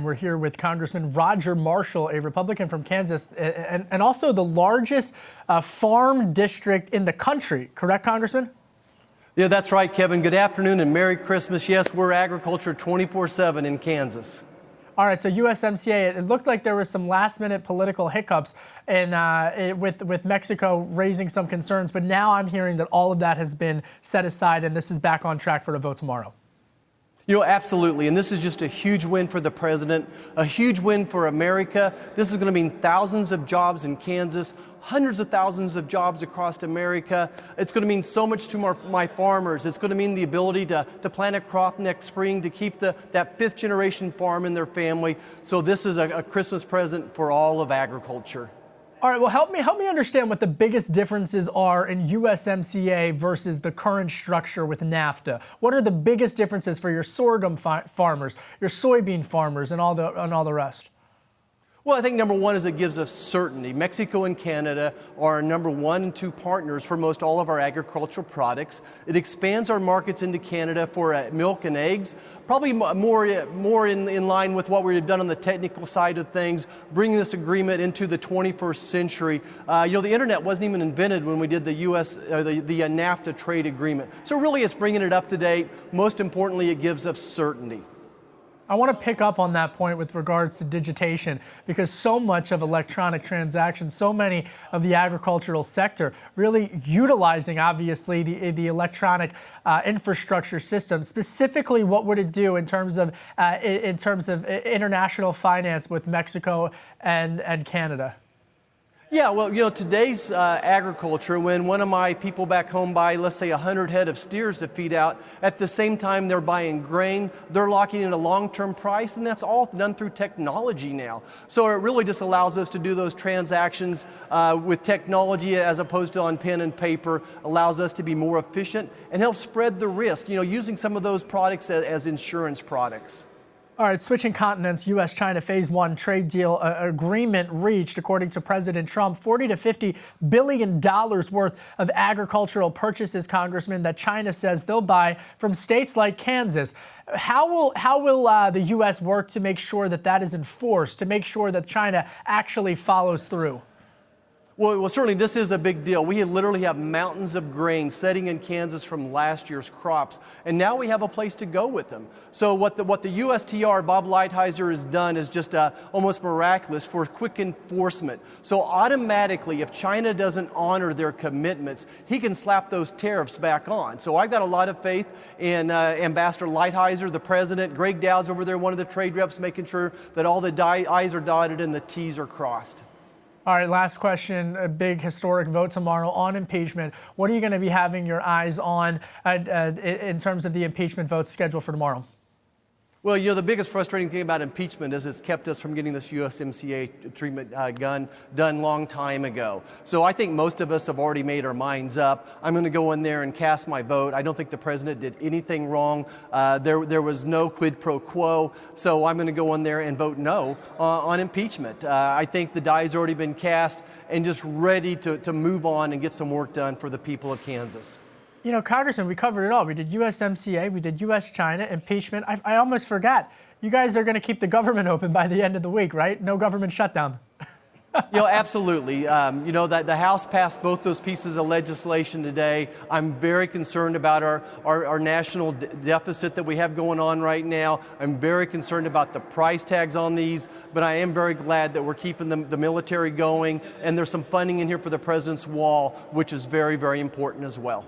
We're here with Congressman Roger Marshall, a Republican from Kansas, and also the largest farm district in the country. Correct, Congressman? Yeah, that's right, Kevin. Good afternoon and Merry Christmas. Yes, we're agriculture 24/7 in Kansas. All right, so USMCA, it looked like there was some last-minute political hiccups with Mexico raising some concerns, but now I'm hearing that all of that has been set aside and this is back on track for a vote tomorrow. You know, absolutely. And this is just a huge win for the president, a huge win for America. This is going to mean thousands of jobs in Kansas, hundreds of thousands of jobs across America. It's going to mean so much to my farmers. It's going to mean the ability to plant a crop next spring, to keep that fifth generation farm in their family. So this is a Christmas present for all of agriculture. All right, well, help me understand what the biggest differences are in USMCA versus the current structure with NAFTA. What are the biggest differences for your sorghum farmers, your soybean farmers, and all the rest? Well, I think number one is it gives us certainty. Mexico and Canada are our number 1 and 2 partners for most all of our agricultural products. It expands our markets into Canada for milk and eggs, probably more in line with what we've done on the technical side of things, bringing this agreement into the 21st century. The internet wasn't even invented when we did the NAFTA trade agreement. So really it's bringing it up to date. Most importantly, it gives us certainty. I want to pick up on that point with regards to digitation, because so much of electronic transactions, so many of the agricultural sector really utilizing, obviously, the electronic infrastructure system. Specifically, what would it do in terms of international finance with Mexico and Canada? Yeah, well, today's agriculture, when one of my people back home buy, let's say, 100 head of steers to feed out, at the same time they're buying grain, they're locking in a long-term price, and that's all done through technology now. So it really just allows us to do those transactions with technology as opposed to on pen and paper, allows us to be more efficient and help spread the risk, using some of those products as insurance products. All right, switching continents, U.S.China Phase 1 trade deal agreement reached, according to President Trump, $40 to $50 billion worth of agricultural purchases, Congressman, that China says they'll buy from states like Kansas. How will the U.S. work to make sure that is enforced, to make sure that China actually follows through? Well, certainly this is a big deal. We literally have mountains of grain sitting in Kansas from last year's crops, and now we have a place to go with them. So what the USTR, Bob Lighthizer, has done is just almost miraculous for quick enforcement. So automatically, if China doesn't honor their commitments, he can slap those tariffs back on. So I've got a lot of faith in Ambassador Lighthizer, the president. Greg Dowd's over there, one of the trade reps, making sure that all the I's are dotted and the T's are crossed. All right, last question, a big historic vote tomorrow on impeachment. What are you going to be having your eyes on in terms of the impeachment vote scheduled for tomorrow? Well, the biggest frustrating thing about impeachment is it's kept us from getting this USMCA treatment done long time ago. So I think most of us have already made our minds up. I'm going to go in there and cast my vote. I don't think the president did anything wrong. There was no quid pro quo. So I'm going to go in there and vote no on impeachment. I think the die's already been cast and just ready to move on and get some work done for the people of Kansas. Congressman, we covered it all. We did USMCA, we did US-China, impeachment. I almost forgot. You guys are going to keep the government open by the end of the week, right? No government shutdown. Absolutely. That the House passed both those pieces of legislation today. I'm very concerned about our national deficit that we have going on right now. I'm very concerned about the price tags on these, but I am very glad that we're keeping the military going, and there's some funding in here for the president's wall, which is very, very important as well.